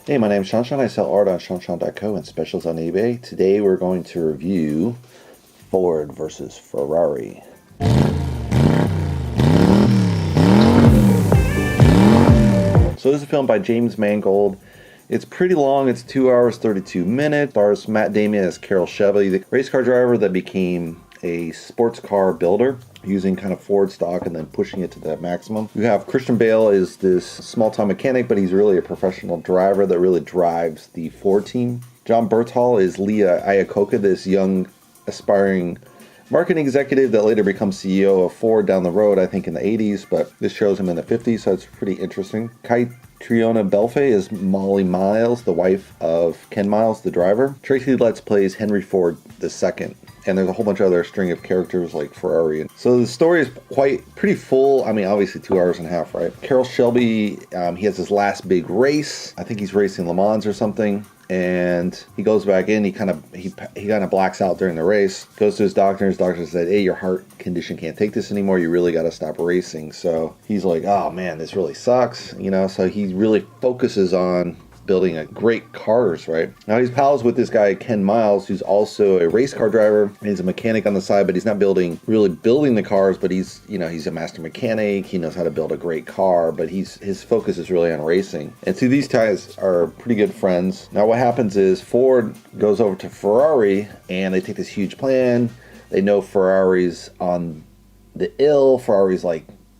Hey, my name's ShawNshawN. I sell art on ShawNshawN.co and specials on eBay. Today we're going to review Ford versus Ferrari. So this is a film by James Mangold. It's pretty long. It's 2 hours, 32 minutes. Stars Matt Damon as Carroll Shelby, the race car driver that became a sports car builder using kind of Ford stock and then pushing it to the maximum. You have Christian Bale is this small-time mechanic, but he's really a professional driver that really drives the Ford team. John Berthal is Leah Iacocca, this young, aspiring marketing executive that later becomes CEO of Ford down the road, I think in the 80s, but this shows him in the 50s, so it's pretty interesting. Triona Belfay is Molly Miles, the wife of Ken Miles, the driver. Tracy Letts plays Henry Ford II. And there's a whole bunch of other string of characters like Ferrari. So the story is pretty full. I mean, obviously 2 hours and a half, right? Carroll Shelby, he has his last big race. I think he's racing LeMans or something. And he goes back in. He kind of blacks out during the race. Goes to his doctor. His doctor said, "Hey, your heart condition can't take this anymore. You really got to stop racing." So he's like, "Oh man, this really sucks," you know. So he really focuses on building a great cars, right? Now he's pals with this guy Ken Miles, who's also a race car driver. He's a mechanic on the side, but he's not really building the cars, but he's a master mechanic. He knows how to build a great car, but his focus is really on racing. And so these guys are pretty good friends. Now what happens is Ford goes over to Ferrari and they take this huge plan. They know Ferrari's on the ill. Ferrari's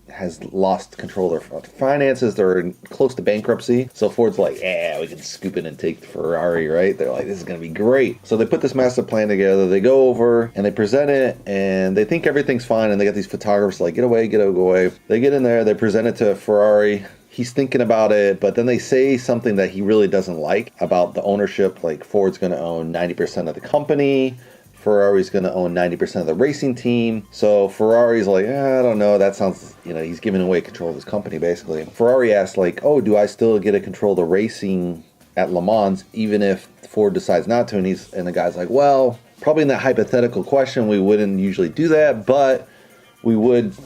has lost control of their finances. They're close to bankruptcy. So Ford's like, we can scoop in and take Ferrari, right? They're like, this is going to be great. So they put this master plan together. They go over and they present it and they think everything's fine. And they got these photographers like, get away. They get in there. They present it to Ferrari. He's thinking about it, but then they say something that he really doesn't like about the ownership. Like Ford's going to own 90% of the company. Ferrari's going to own 90% of the racing team. So Ferrari's like, I don't know. That sounds, he's giving away control of his company, basically. Ferrari asks, do I still get to control the racing at Le Mans, even if Ford decides not to? And the guy's like, well, probably in that hypothetical question, we wouldn't usually do that, but we would,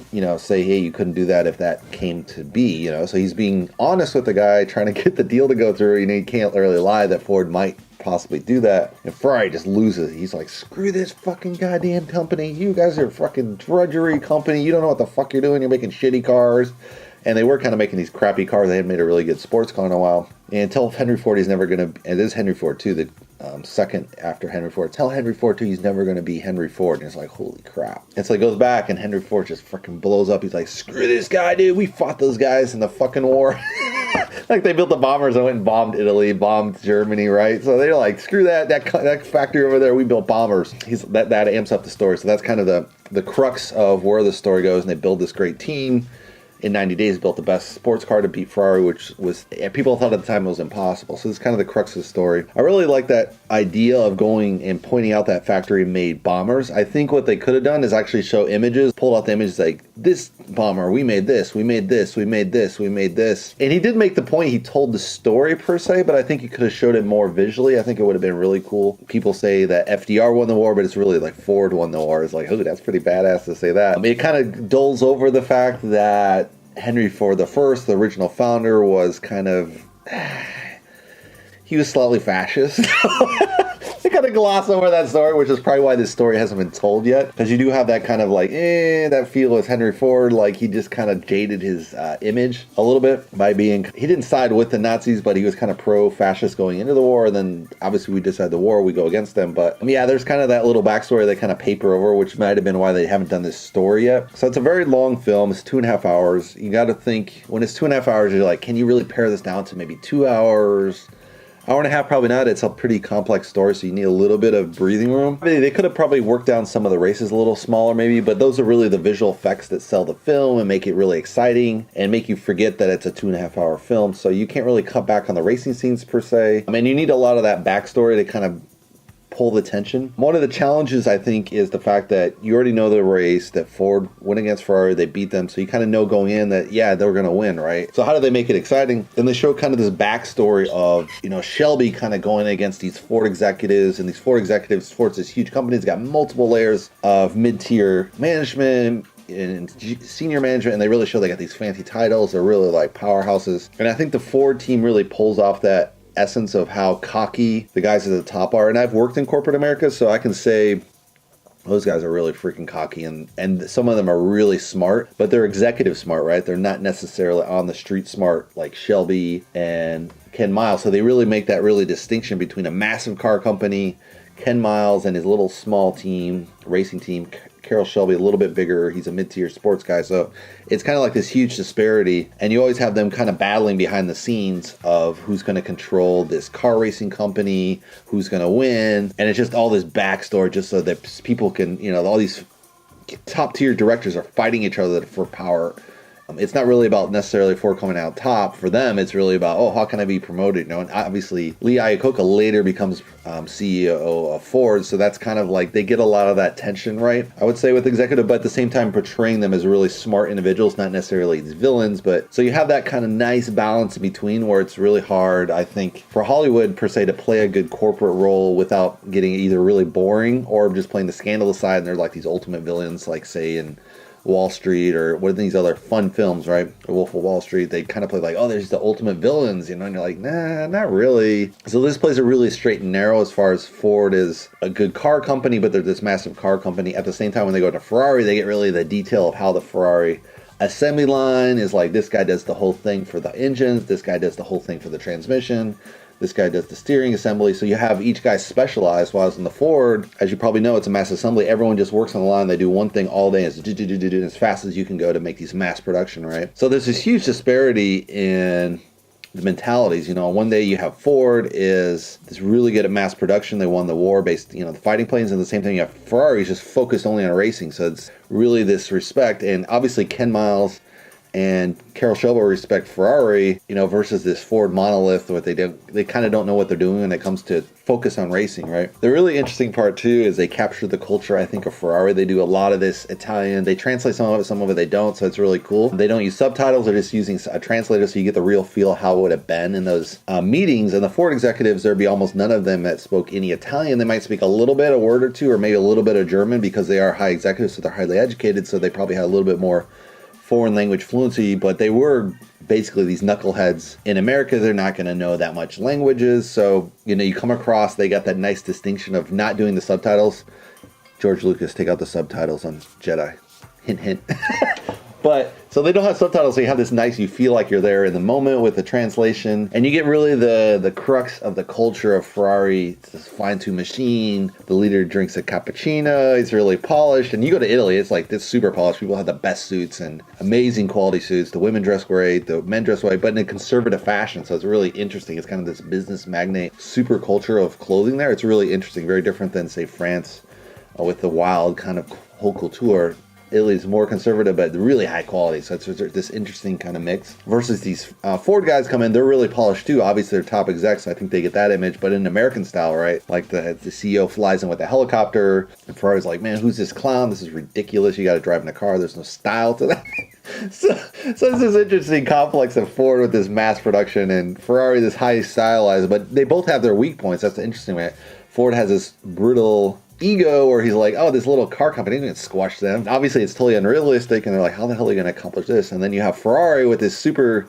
say, hey, you couldn't do that if that came to be, So he's being honest with the guy, trying to get the deal to go through. He can't really lie that Ford might possibly do that. And Ferrari just loses. He's like, screw this fucking goddamn company. You guys are a fucking drudgery company. You don't know what the fuck you're doing. You're making shitty cars. And they were kind of making these crappy cars. They hadn't made a really good sports car in a while. And tell Henry Ford he's never going to, and this is Henry Ford too, the second after Henry Ford, tell Henry Ford too he's never going to be Henry Ford. And it's like, holy crap. And so he goes back and Henry Ford just fucking blows up. He's like, screw this guy, dude. We fought those guys in the fucking war. Like they built the bombers and went and bombed Italy, bombed Germany, right? So they're like, screw that factory over there. We built bombers. That amps up the story. So that's kind of the crux of where the story goes. And they build this great team. In 90 days, built the best sports car to beat Ferrari, which was, people thought at the time it was impossible. So this is kind of the crux of the story. I really like that idea of going and pointing out that factory made bombers. I think what they could have done is actually show images, pulled out the images like, this bomber, we made this, we made this, we made this, we made this. And he did make the point, he told the story per se, but I think he could have showed it more visually. I think it would have been really cool. People say that FDR won the war, but it's really like Ford won the war. It's like, oh, that's pretty badass to say that. I mean, it kind of dulls over the fact that Henry Ford I, the original founder, was kind of, he was slightly fascist. They kind of gloss over that story, which is probably why this story hasn't been told yet. Because you do have that kind of that feel with Henry Ford, like he just kind of jaded his image a little bit by he didn't side with the Nazis, but he was kind of pro-fascist going into the war. And then obviously we decide the war, we go against them. But there's kind of that little backstory they kind of paper over, which might have been why they haven't done this story yet. So it's a very long film. It's 2.5 hours. You got to think, when it's 2.5 hours, you're like, can you really pare this down to maybe 2 hours? Hour and a half, probably not. It's a pretty complex story, so you need a little bit of breathing room. They could have probably worked down some of the races a little smaller maybe, but those are really the visual effects that sell the film and make it really exciting and make you forget that it's a 2.5 hour film. So you can't really cut back on the racing scenes per se. You need a lot of that backstory to kind of pull the tension. One of the challenges, I think, is the fact that you already know the race, that Ford went against Ferrari, they beat them, so you kind of know going in that, yeah, they're going to win, right? So how do they make it exciting? Then they show kind of this backstory of, Shelby kind of going against these Ford executives, and these Ford executives, Ford's this huge company, it's got multiple layers of mid-tier management, in senior management, and they really show they got these fancy titles. They're really like powerhouses. And I think the Ford team really pulls off that essence of how cocky the guys at the top are. And I've worked in corporate America, so I can say those guys are really freaking cocky, and some of them are really smart, but they're executive smart, right? They're not necessarily on the street smart like Shelby and Ken Miles. So they really make that really distinction between a massive car company, Ken Miles, and his little small team, racing team, Carroll Shelby, a little bit bigger. He's a mid-tier sports guy. So it's kind of like this huge disparity. And you always have them kind of battling behind the scenes of who's going to control this car racing company, who's going to win. And it's just all this backstory just so that people can, all these top-tier directors are fighting each other for power. It's not really about necessarily Ford coming out top. For them, it's really about, how can I be promoted? And obviously, Lee Iacocca later becomes CEO of Ford, so that's kind of like they get a lot of that tension right, I would say, with executive, but at the same time portraying them as really smart individuals, not necessarily these villains. But so you have that kind of nice balance in between where it's really hard, I think, for Hollywood per se to play a good corporate role without getting either really boring or just playing the scandalous side, and they're like these ultimate villains, like say in Wall Street or what are these other fun films, right? The Wolf of Wall Street, they kind of play like, there's the ultimate villains, and you're like, nah, not really. So this plays a really straight and narrow as far as Ford is a good car company, but they're this massive car company. At the same time, when they go to Ferrari, they get really the detail of how the Ferrari assembly line is like, this guy does the whole thing for the engines, this guy does the whole thing for the transmission, this guy does the steering assembly. So you have each guy specialized, while in the Ford, as you probably know, it's a mass assembly. Everyone just works on the line. They do one thing all day. It's as fast as you can go to make these mass production, right? So there's this huge disparity in the mentalities. One day you have Ford is really good at mass production. They won the war based, the fighting planes, and at the same time you have Ferrari is just focused only on racing. So it's really this respect. And obviously Ken Miles and Carroll Shelby respect Ferrari, versus this Ford monolith, what they kind of don't know what they're doing when it comes to focus on racing, right? The really interesting part too is they capture the culture, I think, of Ferrari. They do a lot of this Italian. They translate some of it they don't, so it's really cool. They don't use subtitles. They're just using a translator, so you get the real feel of how it would have been in those meetings. And the Ford executives, there'd be almost none of them that spoke any Italian. They might speak a little bit, a word or two, or maybe a little bit of German because they are high executives, so they're highly educated, so they probably had a little bit more foreign language fluency, but they were basically these knuckleheads. In America, they're not going to know that much languages, so you come across, they got that nice distinction of not doing the subtitles. George Lucas, take out the subtitles on Jedi. Hint, hint. But so they don't have subtitles, so you have this nice, you feel like you're there in the moment with the translation, and you get really the crux of the culture of Ferrari. It's this fine-tuned machine. The leader drinks a cappuccino. He's really polished, and you go to Italy, it's like this super polished. People have the best suits and amazing quality suits. The women dress great, the men dress great, but in a conservative fashion. So it's really interesting. It's kind of this business magnate super culture of clothing there. It's really interesting, very different than say France with the wild kind of haute couture. Italy's more conservative, but really high quality. So it's this interesting kind of mix. Versus these Ford guys come in, they're really polished too. Obviously, they're top execs, so I think they get that image. But in American style, right? Like the CEO flies in with a helicopter, and Ferrari's like, man, who's this clown? This is ridiculous. You got to drive in a car. There's no style to that. So it's this interesting complex of Ford with this mass production, and Ferrari this high stylized. But they both have their weak points. That's the interesting way. Ford has this brutal ego where he's like, this little car company didn't squash them. Obviously it's totally unrealistic, and they're like, how the hell are you going to accomplish this? And then you have Ferrari with this super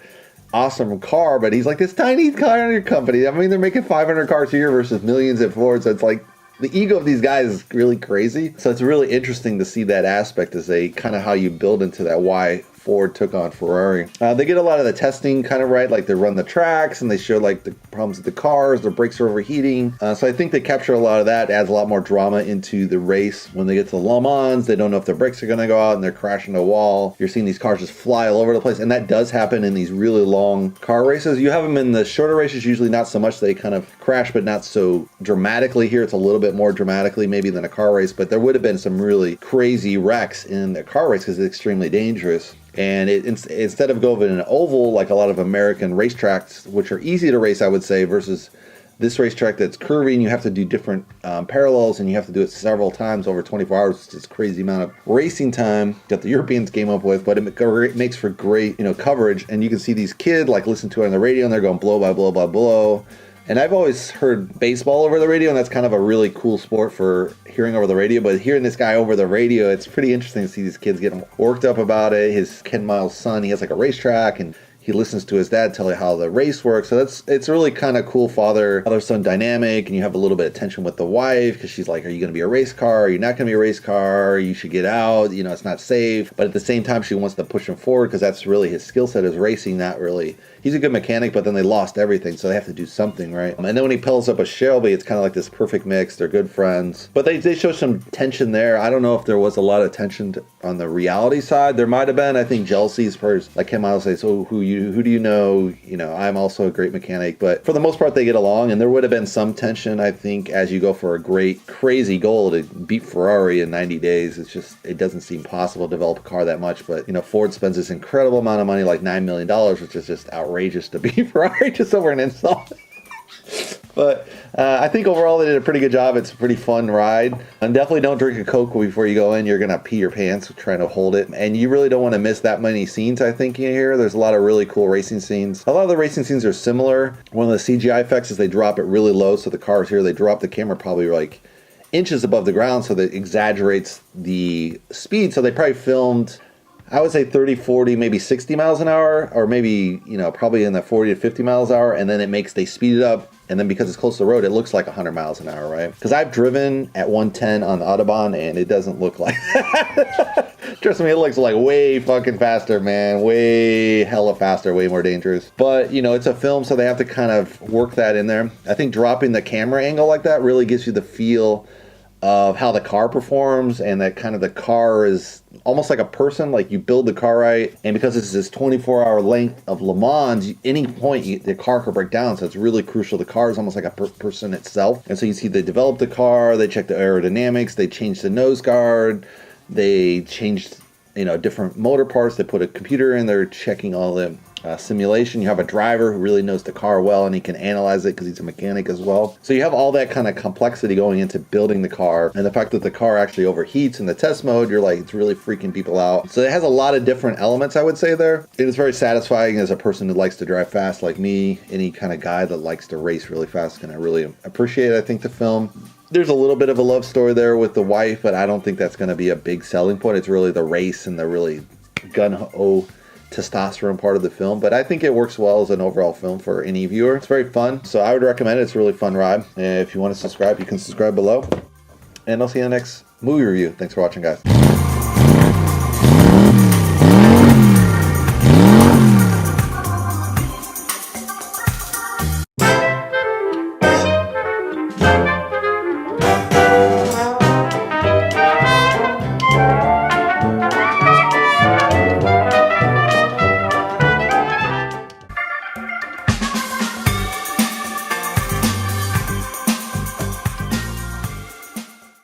awesome car, but he's like this tiny car company. I mean, they're making 500 cars a year versus millions at Ford, so it's like the ego of these guys is really crazy. So it's really interesting to see that aspect as they kind of how you build into that why Ford took on Ferrari. They get a lot of the testing kind of right, like they run the tracks and they show like the problems with the cars, their brakes are overheating. So I think they capture a lot of that, adds a lot more drama into the race. When they get to LeMans, they don't know if their brakes are going to go out and they're crashing a wall. You're seeing these cars just fly all over the place, and that does happen in these really long car races. You have them in the shorter races, usually not so much. They kind of crash, but not so dramatically. Here it's a little bit more dramatically maybe than a car race, but there would have been some really crazy wrecks in a car race because it's extremely dangerous. And instead of going in an oval like a lot of American racetracks, which are easy to race, I would say, versus this racetrack that's curvy and you have to do different parallels and you have to do it several times over 24 hours. It's just crazy amount of racing time that the Europeans came up with, but it makes for great coverage. And you can see these kids like listen to it on the radio and they're going blow by blow by blow. And I've always heard baseball over the radio, and that's kind of a really cool sport for hearing over the radio. But hearing this guy over the radio, it's pretty interesting to see these kids getting worked up about it. His Ken Miles' son, he has like a racetrack, and he listens to his dad tell you how the race works. So it's really kind of cool father-son dynamic, and you have a little bit of tension with the wife because she's like, are you going to be a race car? Are you not going to be a race car? You should get out. You know, it's not safe. But at the same time, she wants to push him forward because that's really his skill set is racing, not really. He's a good mechanic, but then they lost everything, so they have to do something, right? And then when he pulls up with Shelby, it's kind of like this perfect mix. They're good friends. But they show some tension there. I don't know if there was a lot of tension on the reality side. There might have been. I think jealousy's first. Like him, I'll say, so who do you know? You know, I'm also a great mechanic. But for the most part, they get along, and there would have been some tension, I think, as you go for a great, crazy goal to beat Ferrari in 90 days. It's just, it doesn't seem possible to develop a car that much. But, you know, Ford spends this incredible amount of money, like $9 million, which is just outrageous to beat Ferrari just over an install. But I think overall they did a pretty good job. It's a pretty fun ride. And definitely don't drink a Coke before you go in. You're going to pee your pants trying to hold it. And you really don't want to miss that many scenes, I think, in here. There's a lot of really cool racing scenes. A lot of the racing scenes are similar. One of the CGI effects is they drop it really low. So the cars here, they drop the camera probably like inches above the ground, so that exaggerates the speed. So they probably filmed, I would say 30, 40, maybe 60 miles an hour, or maybe, you know, probably in the 40 to 50 miles an hour. And then they speed it up. And then because it's close to the road, it looks like 100 miles an hour, right? Because I've driven at 110 on the Autobahn, and it doesn't look like that. Trust me, it looks like way fucking faster, man. Way hella faster, way more dangerous. But, you know, it's a film, so they have to kind of work that in there. I think dropping the camera angle like that really gives you the feel of how the car performs, and that kind of the car is almost like a person. Like you build the car right, and because it's this 24-hour length of Le Mans, any point the car could break down, so it's really crucial. The car is almost like a person itself. And so you see they develop the car, they check the aerodynamics, they changed the nose guard, they changed, you know, different motor parts, they put a computer in there checking all the simulation. You have a driver who really knows the car well, and he can analyze it because he's a mechanic as well. So you have all that kind of complexity going into building the car, and the fact that the car actually overheats in the test mode, you're like, it's really freaking people out. So it has a lot of different elements, I would say there. It is very satisfying as a person who likes to drive fast like me. Any kind of guy that likes to race really fast can really appreciate, I think, the film. There's a little bit of a love story there with the wife, but I don't think that's going to be a big selling point. It's really the race and the really gun-ho testosterone part of the film, but I think it works well as an overall film for any viewer. It's very fun, so I would recommend it. It's a really fun ride. And if you want to subscribe, you can subscribe below, and I'll see you in the next movie review. Thanks for watching, guys.